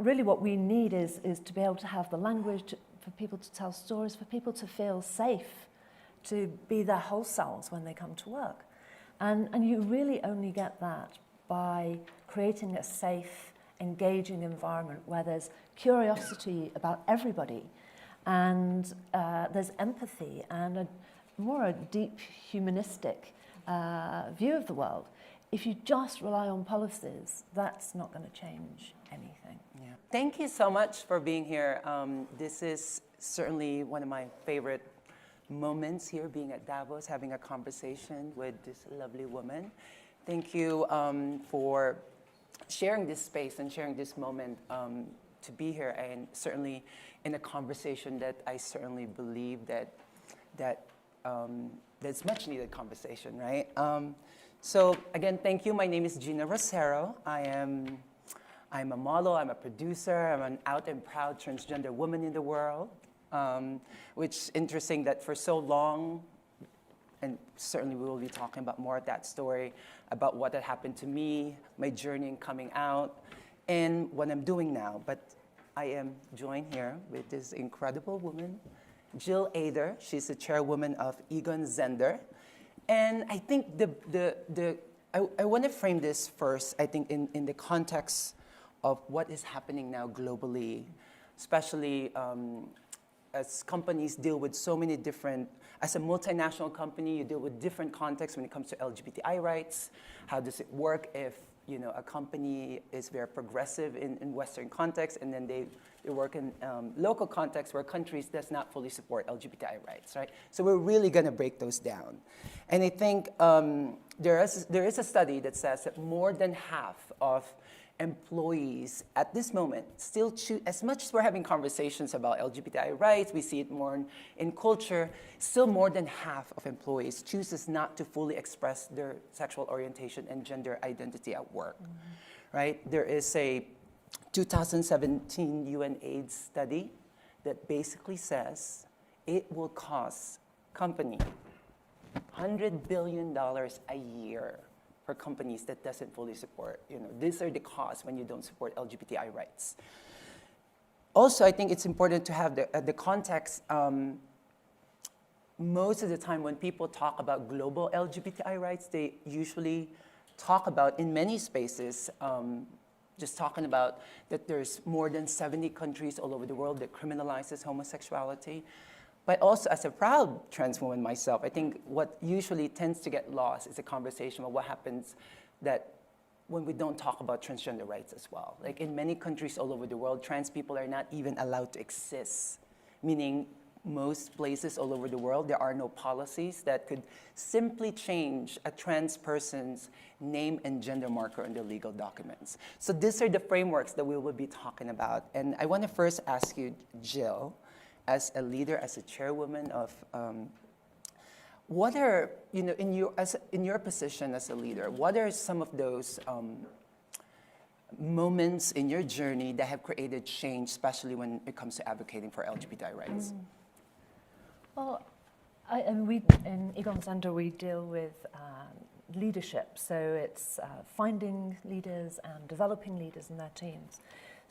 really what we need is to be able to have the language for people to tell stories, for people to feel safe, to be their whole selves when they come to work. And you really only get that by creating a safe, engaging environment where there's curiosity about everybody, and there's empathy and a deep humanistic view of the world. If you just rely on policies, that's not going to change anything. Yeah. Thank you so much for being here. This is certainly one of my favorite moments here, being at Davos, having a conversation with this lovely woman. Thank you for sharing this space and sharing this moment to be here, and certainly in a conversation that I certainly believe that's much needed conversation, right? So again, thank you. My name is Gina Rosero. I'm a model, I'm a producer, I'm an out and proud transgender woman in the world, which is interesting that for so long, and certainly we will be talking about more of that story, about what had happened to me, my journey in coming out, and what I'm doing now. But I am joined here with this incredible woman, Jill Ader. She's the chairwoman of Egon Zehnder. And I think I want to frame this first, I think, in the context of what is happening now globally, especially as companies deal with so many different, as a multinational company, you deal with different contexts when it comes to LGBTI rights. How does it work if a company is very progressive in Western context, and then they work in local contexts where countries does not fully support LGBTI rights, right? So we're really going to break those down. And I think there is a study that says that more than half of employees at this moment still choose, as much as we're having conversations about LGBTI rights, we see it more in culture, still more than half of employees chooses not to fully express their sexual orientation and gender identity at work, right? There is a 2017 UNAIDS study that basically says it will cost company $100 billion a year for companies that doesn't fully support. These are the costs when you don't support LGBTI rights. Also, I think it's important to have the context. Most of the time when people talk about global LGBTI rights, they usually talk about, in many spaces, just talking about that there's more than 70 countries all over the world that criminalizes homosexuality. But also, as a proud trans woman myself, I think what usually tends to get lost is a conversation about what happens that when we don't talk about transgender rights as well. Like in many countries all over the world, trans people are not even allowed to exist, meaning most places all over the world, there are no policies that could simply change a trans person's name and gender marker on their legal documents. So these are the frameworks that we will be talking about. And I want to first ask you, Jill, as a leader, as a chairwoman of, what are, in your position as a leader, what are some of those moments in your journey that have created change, especially when it comes to advocating for LGBTI rights? Well, we in Egon Zehnder, we deal with leadership. So it's finding leaders and developing leaders in their teams.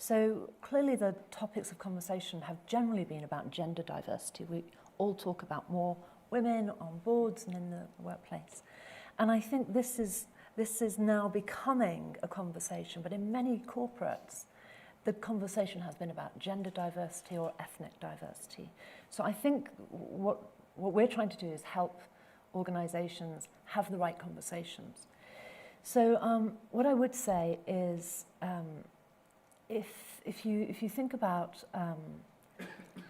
So clearly the topics of conversation have generally been about gender diversity. We all talk about more women on boards and in the workplace. And I think this is now becoming a conversation, but in many corporates, the conversation has been about gender diversity or ethnic diversity. So I think what we're trying to do is help organizations have the right conversations. So what I would say is, if you think about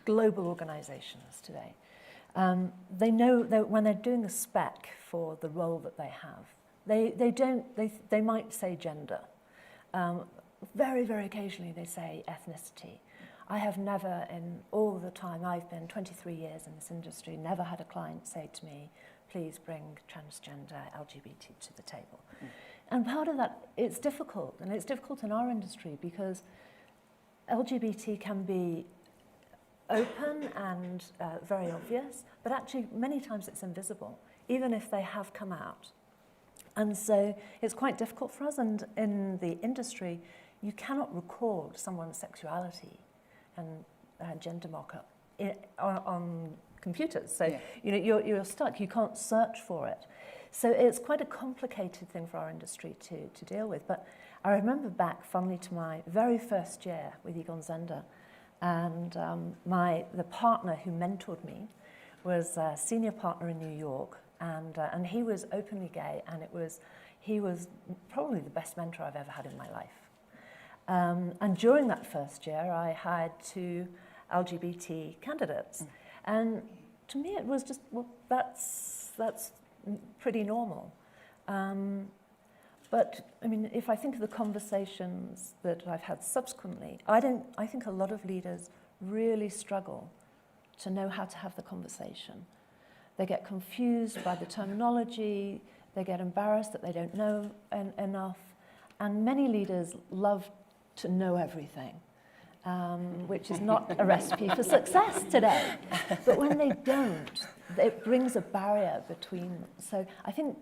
global organizations today, they know that when they're doing a spec for the role that they have, they might say gender. Very, very occasionally they say ethnicity. I have never, in all the time I've been 23 years in this industry, never had a client say to me, please bring transgender LGBT to the table. And part of that, it's difficult, and it's difficult in our industry because LGBT can be open and very obvious, but actually many times it's invisible, even if they have come out. And so it's quite difficult for us, and in the industry, you cannot record someone's sexuality and gender marker on computers. So you're stuck. You can't search for it. So it's quite a complicated thing for our industry to deal with. But I remember back fondly to my very first year with Egon Zehnder, and the partner who mentored me was a senior partner in New York, and he was openly gay, and he was probably the best mentor I've ever had in my life. And during that first year, I hired 2 LGBT candidates, and to me it was just, well, that's pretty normal. But I mean, if I think of the conversations that I've had subsequently, I think a lot of leaders really struggle to know how to have the conversation. They get confused by the terminology, they get embarrassed that they don't know enough, and many leaders love to know everything, which is not a recipe for success today. But when they don't, it brings a barrier between them. So I think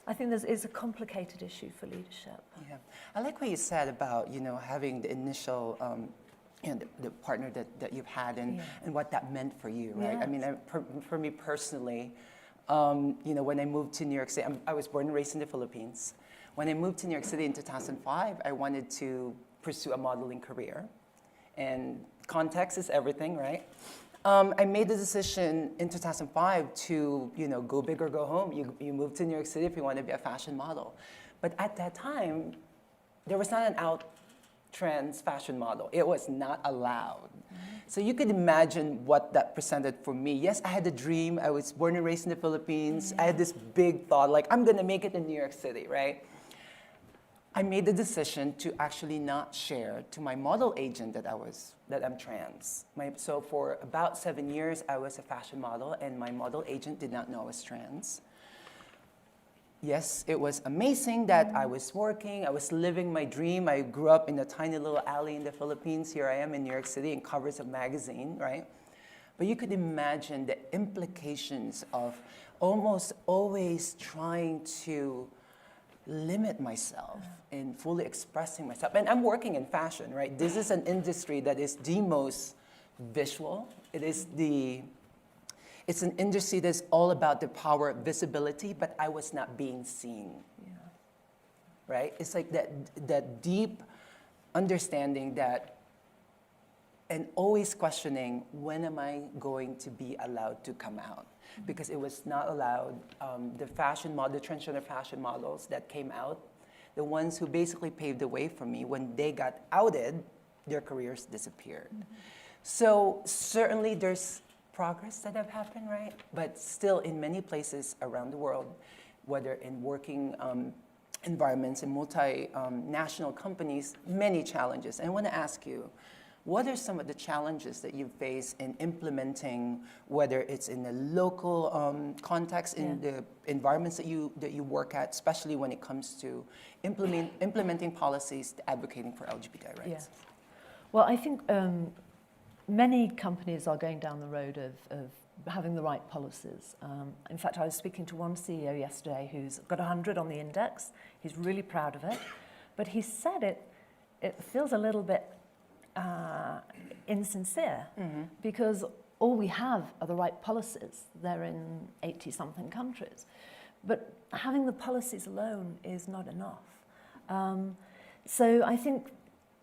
it's a complicated issue for leadership. Yeah, I like what you said about having the initial the partner that you've had and what that meant for you, right? Yes. I mean, for me personally, when I moved to New York City, I was born and raised in the Philippines. When I moved to New York City in 2005, I wanted to pursue a modeling career, and context is everything, right? I made the decision in 2005 to, go big or go home. You move to New York City if you want to be a fashion model. But at that time, there was not an out trans fashion model. It was not allowed. So you could imagine what that presented for me. Yes, I had a dream. I was born and raised in the Philippines. I had this big thought, like, I'm going to make it in New York City, right? I made the decision to actually not share to my model agent that I'm trans. So for about 7 years, I was a fashion model, and my model agent did not know I was trans. Yes, it was amazing that I was working, I was living my dream. I grew up in a tiny little alley in the Philippines. Here I am in New York City in covers of magazine, right? But you could imagine the implications of almost always trying to limit myself in fully expressing myself. And I'm working in fashion, right? This is an industry that is the most visual. It's an industry that's all about the power of visibility, but I was not being seen, right? It's like that deep understanding that, and always questioning, when am I going to be allowed to come out? Because it was not allowed. The transgender fashion models that came out, the ones who basically paved the way for me, when they got outed, their careers disappeared. So certainly there's progress that have happened, right? But still in many places around the world, whether in working environments, in multinational companies, many challenges. And I want to ask you, what are some of the challenges that you face in implementing, whether it's in the local context, in the environments that you work at, especially when it comes to implementing policies advocating for LGBTI rights? Yeah. Well, I think many companies are going down the road of having the right policies. In fact, I was speaking to one CEO yesterday who's got 100 on the index. He's really proud of it. But he said it feels a little bit insincere, because all we have are the right policies. They're in 80-something countries. But having the policies alone is not enough. So I think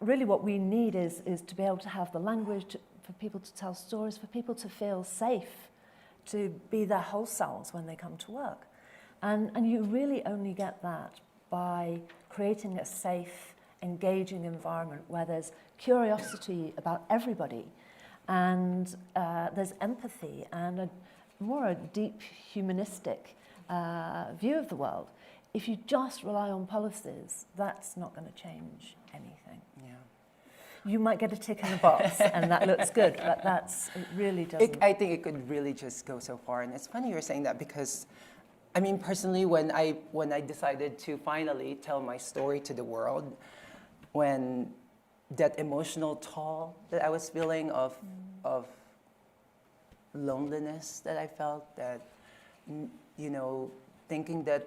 really what we need is to be able to have the language for people to tell stories, for people to feel safe, to be their whole selves when they come to work. And you really only get that by creating a safe, engaging environment where there's curiosity about everybody, and there's empathy and a deep humanistic view of the world. If you just rely on policies, that's not going to change anything. Yeah. You might get a tick in the box, and that looks good, but it really doesn't. I think it could really just go so far. And it's funny you're saying that, because, I mean, personally, when I decided to finally tell my story to the world, when that emotional toll that I was feeling of loneliness that I felt, that, thinking that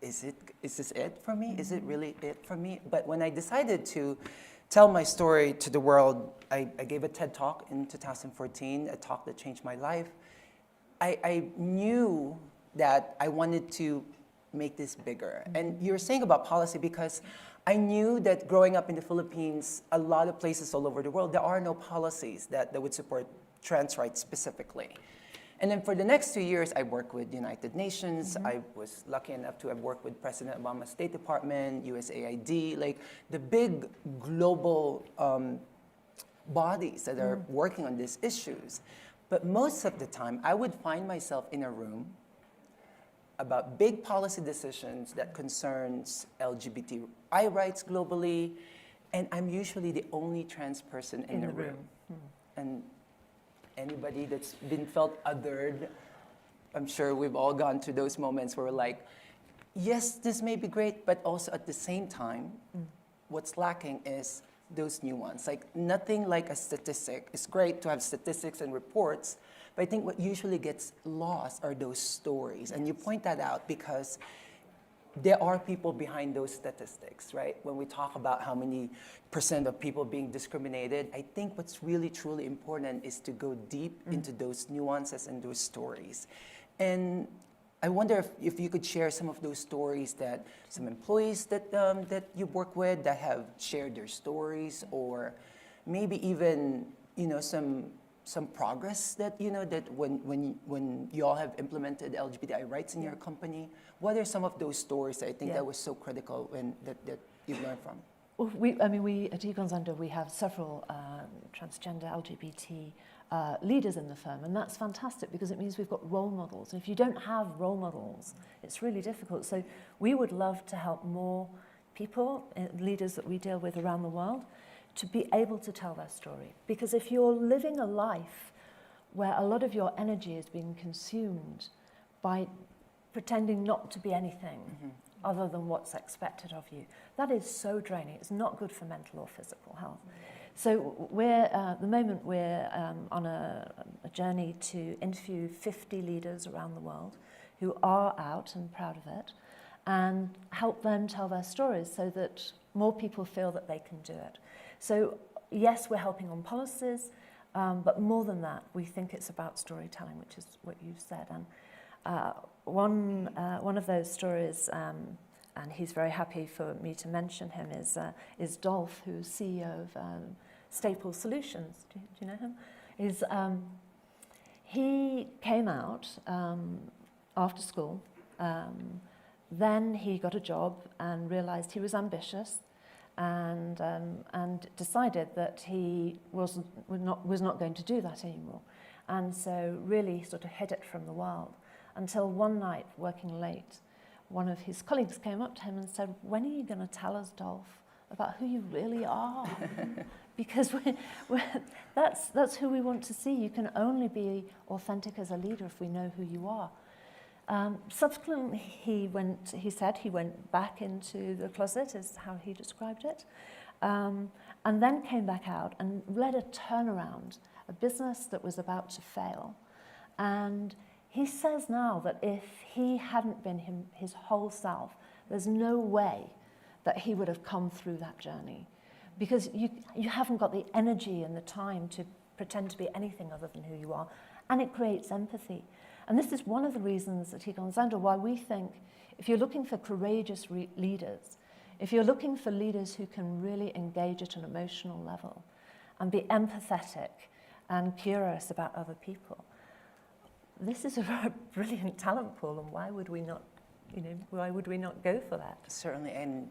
is this it for me? Is it really it for me? But when I decided to tell my story to the world, I gave a TED Talk in 2014, a talk that changed my life. I knew that I wanted to make this bigger. And you're saying about policy because I knew that growing up in the Philippines, a lot of places all over the world, there are no policies that would support trans rights specifically. And then for the next 2 years, I worked with the United Nations. I was lucky enough to have worked with President Obama's State Department, USAID, like the big global bodies that are working on these issues. But most of the time, I would find myself in a room about big policy decisions that concerns LGBTI rights globally, and I'm usually the only trans person in the room. And anybody that's been felt othered, I'm sure we've all gone through those moments where we're like, yes, this may be great, but also at the same time, what's lacking is those nuances. Like nothing like a statistic. It's great to have statistics and reports, but I think what usually gets lost are those stories. And you point that out because there are people behind those statistics, right? When we talk about how many % of people being discriminated, I think what's really, truly important is to go deep into those nuances and those stories. And I wonder if you could share some of those stories that some employees that you work with that have shared their stories, or maybe even some progress that that when you all have implemented LGBTI rights in your company. What are some of those stories that I think that was so critical and that you've learned from? Well, we at Egon Zehnder, we have several transgender LGBT leaders in the firm, and that's fantastic because it means we've got role models. And if you don't have role models, it's really difficult. So we would love to help more people, leaders that we deal with around the world, to be able to tell their story. Because if you're living a life where a lot of your energy is being consumed by pretending not to be anything other than what's expected of you, that is so draining. It's not good for mental or physical health. So at the moment we're on a journey to interview 50 leaders around the world who are out and proud of it, and help them tell their stories so that more people feel that they can do it. So yes, we're helping on policies, but more than that, we think it's about storytelling, which is what you've said. And one of those stories, and he's very happy for me to mention him, is Dolph, who's CEO of Staples Solutions. Do you know him? He came out after school. Then he got a job and realized he was ambitious, and decided that he was not going to do that anymore. And so really sort of hid it from the world until one night, working late, one of his colleagues came up to him and said, "When are you going to tell us, Dolph, about who you really are?" Because that's who we want to see. You can only be authentic as a leader if we know who you are. Subsequently, he said he went back into the closet, is how he described it, and then came back out and led a turnaround, a business that was about to fail. And he says now that if he hadn't been his whole self, there's no way that he would have come through that journey, because you haven't got the energy and the time to pretend to be anything other than who you are, and it creates empathy. And this is one of the reasons at Egon Zehnder why we think if you're looking for courageous leaders, if you're looking for leaders who can really engage at an emotional level and be empathetic and curious about other people, this is a brilliant talent pool, and why would we not go for that? Certainly, and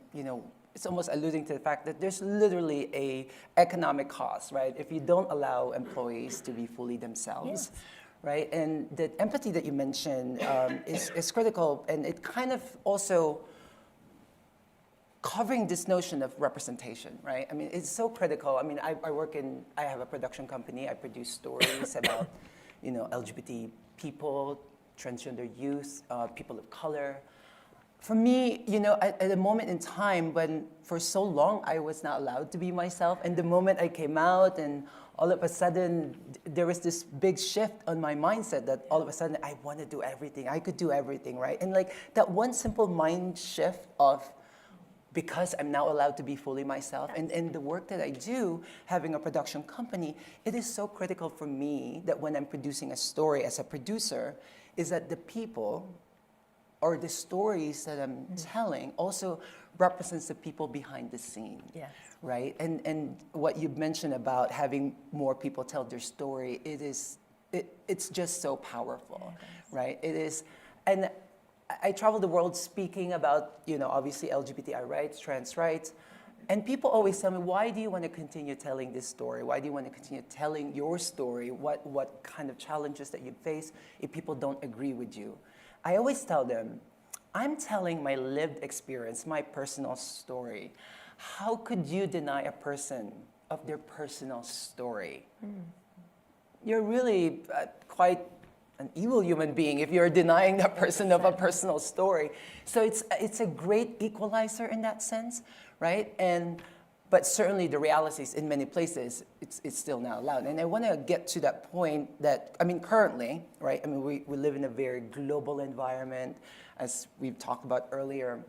it's almost alluding to the fact that there's literally a economic cost, right? If you don't allow employees to be fully themselves. Yes. Right, and the empathy that you mentioned is critical, and it kind of also covering this notion of representation, right? I mean, it's so critical. I mean, I have a production company. I produce stories about, LGBT people, transgender youth, people of color. For me, you know, at a moment in time when for so long I was not allowed to be myself, and the moment I came out and all of a sudden there was this big shift on my mindset that all of a sudden I want to do everything, I could do everything, right? And like that one simple mind shift of, because I'm now allowed to be fully myself, and the work that I do, having a production company, it is so critical for me that when I'm producing a story as a producer, is that the people or the stories that I'm telling also represents the people behind the scene, right? And what you mentioned about having more people tell their story, it's just so powerful, right? It is, and I travel the world speaking about, you know, obviously LGBTI rights, trans rights, and people always tell me, why do you want to continue telling this story? Why do you want to continue telling your story? What kind of challenges that you face if people don't agree with you? I always tell them, I'm telling my lived experience, my personal story. How could you deny a person of their personal story? You're really quite an evil human being if you're denying that person of a personal story. So it's a great equalizer in that sense, right? But certainly the reality is in many places, it's still not allowed. And I want to get to that point that, I mean, currently, right? I mean, we live in a very global environment, as we've talked about earlier.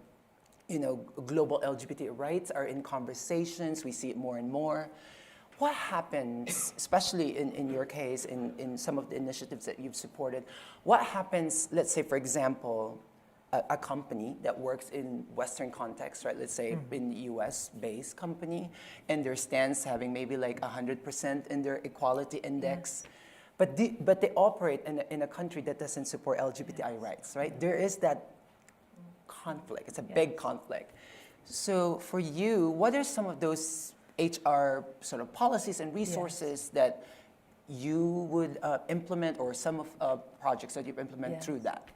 You know, global LGBT rights are in conversations. We see it more and more. What happens, especially in your case, in some of the initiatives that you've supported, what happens, let's say, for example, a company that works in Western context, right? Let's say in US-based company, and their stands having maybe like 100% in their equality index, but they operate in a country that doesn't support LGBTI rights, right? There is that conflict. It's a big conflict. So for you, what are some of those HR sort of policies and resources that you would implement, or some of projects that you've implemented through that?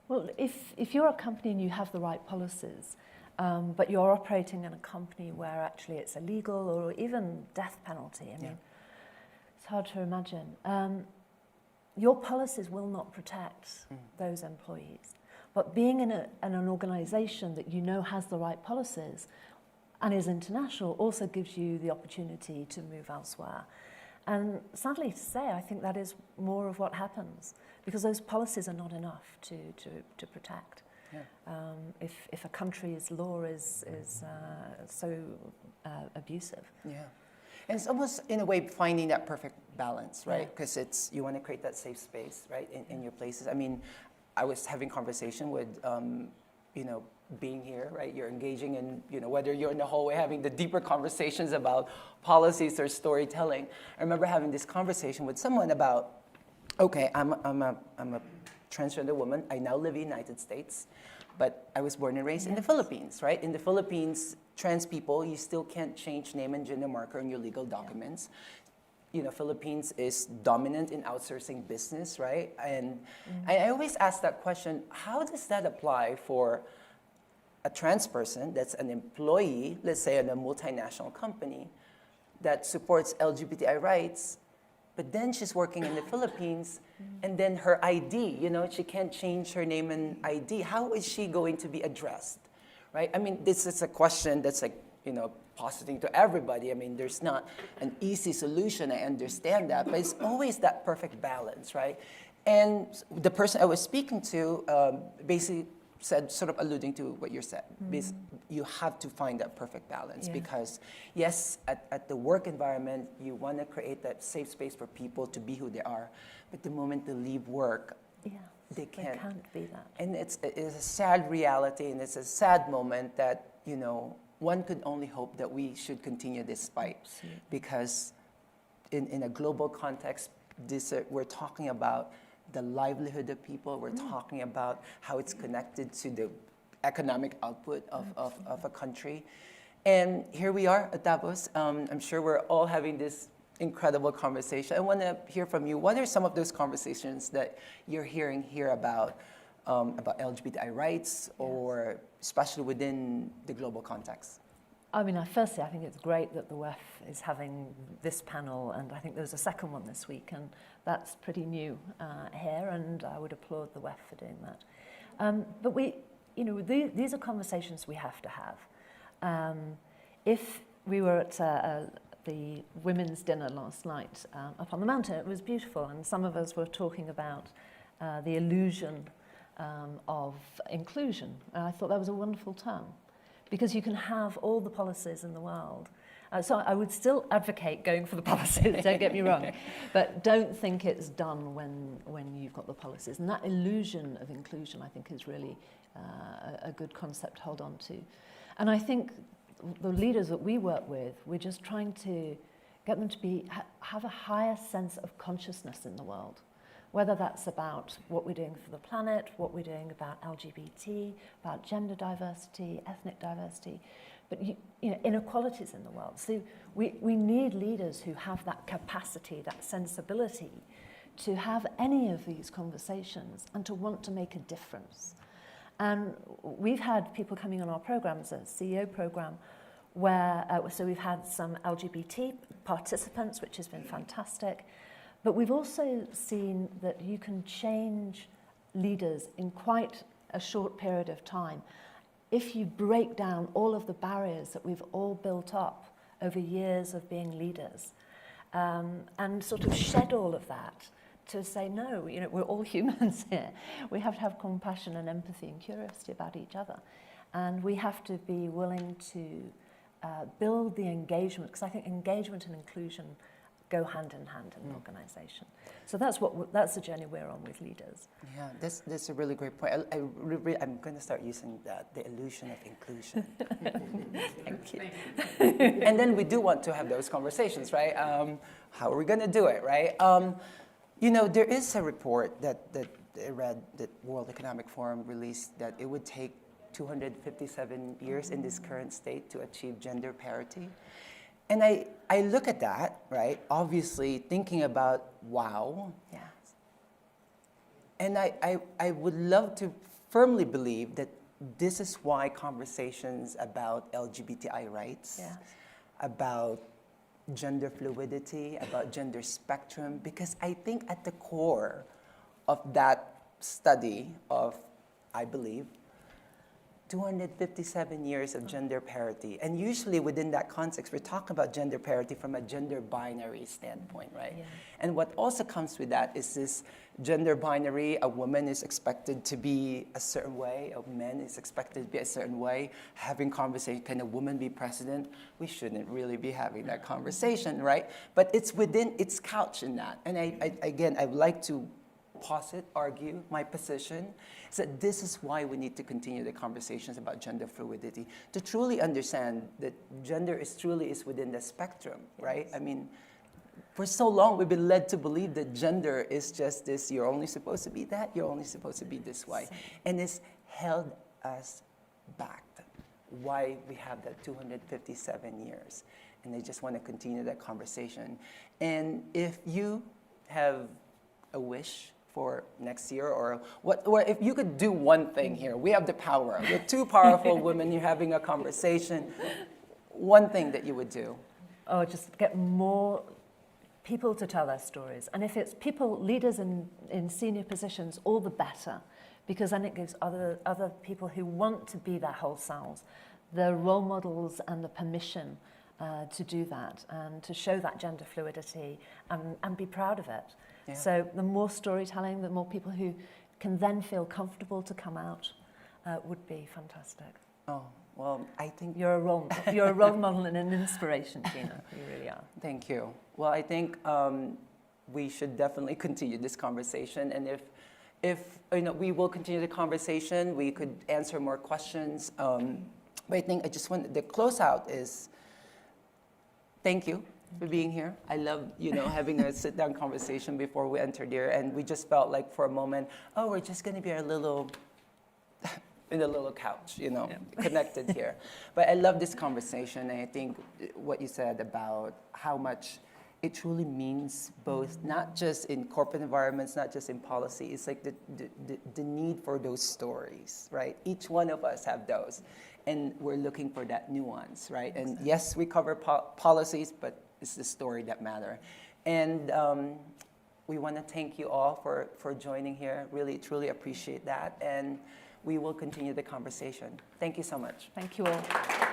Well, if you're a company and you have the right policies, but you're operating in a company where actually it's illegal or even death penalty, I mean, it's hard to imagine. Your policies will not protect those employees. But being in an organization that you know has the right policies and is international also gives you the opportunity to move elsewhere. And sadly to say, I think that is more of what happens, because those policies are not enough to protect. If a country's law is so abusive. Yeah. And it's almost, in a way, finding that perfect balance, right? Because you want to create that safe space, right, in your places. I mean, I was having conversation with, you know, being here, right? You're engaging in, you know, whether you're in the hallway having the deeper conversations about policies or storytelling. I remember having this conversation with someone about, okay, I'm a transgender woman. I now live in the United States, but I was born and raised in the Philippines, right? In the Philippines, trans people, you still can't change name and gender marker in your legal documents. You know, Philippines is dominant in outsourcing business, right? And I always ask that question, how does that apply for a trans person that's an employee, let's say in a multinational company, that supports LGBTI rights, but then she's working in the Philippines, and then her ID, you know, she can't change her name and ID. How is she going to be addressed, right? I mean, this is a question that's like, you know, positing to everybody. I mean, there's not an easy solution, I understand that, but it's always that perfect balance, right? And the person I was speaking to basically said, sort of alluding to what you said, you have to find that perfect balance because, yes, at the work environment, you want to create that safe space for people to be who they are, but the moment they leave work, they can't be that. And it's a sad reality, and it's a sad moment that, you know, one could only hope that we should continue this fight. Absolutely. Because in a global context, we're talking about the livelihood of people. We're talking about how it's connected to the economic output of a country. And here we are at Davos. I'm sure we're all having this incredible conversation. I want to hear from you. What are some of those conversations that you're hearing here about LGBTI rights, or especially within the global context? I mean, firstly, I think it's great that the WEF is having this panel, and I think there's a second one this week, and that's pretty new here, and I would applaud the WEF for doing that. But you know, these are conversations we have to have. If we were at the women's dinner last night up on the mountain, it was beautiful, and some of us were talking about the illusion of inclusion. And I thought that was a wonderful term, because you can have all the policies in the world. So I would still advocate going for the policies, don't get me wrong, but don't think it's done when you've got the policies. And that illusion of inclusion, I think, is really a good concept to hold on to. And I think the leaders that we work with, we're just trying to get them to have a higher sense of consciousness in the world, whether that's about what we're doing for the planet, what we're doing about LGBT, about gender diversity, ethnic diversity, but you know, inequalities in the world. So we need leaders who have that capacity, that sensibility to have any of these conversations and to want to make a difference. And we've had people coming on our programs, a CEO program, where, so we've had some LGBT participants, which has been fantastic, but we've also seen that you can change leaders in quite a short period of time if you break down all of the barriers that we've all built up over years of being leaders, and sort of shed all of that to say, no, you know, we're all humans here. We have to have compassion and empathy and curiosity about each other. And we have to be willing to build the engagement, because I think engagement and inclusion go hand in hand in an organization. So that's the journey we're on with leaders. Yeah, that's a really great point. I'm going to start using the illusion of inclusion. Thank you. And then we do want to have those conversations, right? How are we going to do it, right? You know, there is a report that I read that World Economic Forum released that it would take 257 years in this current state to achieve gender parity. And I look at that, right, obviously thinking about, wow. Yeah. And I would love to firmly believe that this is why conversations about LGBTI rights, Yes. about gender fluidity, about gender spectrum, because I think at the core of that study of, I believe, 257 years of gender parity. And usually within that context, we're talking about gender parity from a gender binary standpoint, right? Yeah. And what also comes with that is this gender binary. A woman is expected to be a certain way, a man is expected to be a certain way. Having conversation, can a woman be president? We shouldn't really be having that conversation, right? But it's within, it's couched in that. And I would like to argue my position is that this is why we need to continue the conversations about gender fluidity, to truly understand that gender is within the spectrum, right? I mean, for so long we've been led to believe that gender is just this, you're only supposed to be that, you're only supposed to be this way. And it's held us back. Why we have that 257 years. And I just want to continue that conversation. And if you have a wish for next year, or if you could do one thing here, we have the power. We're two powerful women, you're having a conversation. One thing that you would do. Oh, just get more people to tell their stories. And if it's people, leaders in senior positions, all the better, because then it gives other people who want to be their whole selves the role models and the permission to do that and to show that gender fluidity and be proud of it. Yeah. So the more storytelling, the more people who can then feel comfortable to come out would be fantastic. Oh, well, I think you're a role model and an inspiration, Gina. You really are. Thank you. Well, I think we should definitely continue this conversation, and if you know, we will continue the conversation. We could answer more questions. But I think I just want the closeout is thank you for being here. I love, you know, having a sit-down conversation before we entered here, and we just felt like for a moment, oh, we're just going to be our little, in a little couch, you know, connected here. But I love this conversation, and I think what you said about how much it truly means both, not just in corporate environments, not just in policy. It's like the need for those stories, right? Each one of us have those, and we're looking for that nuance, right? And yes, we cover policies, but it's the story that matter. And we want to thank you all for joining here. Really, truly appreciate that. And we will continue the conversation. Thank you so much. Thank you all.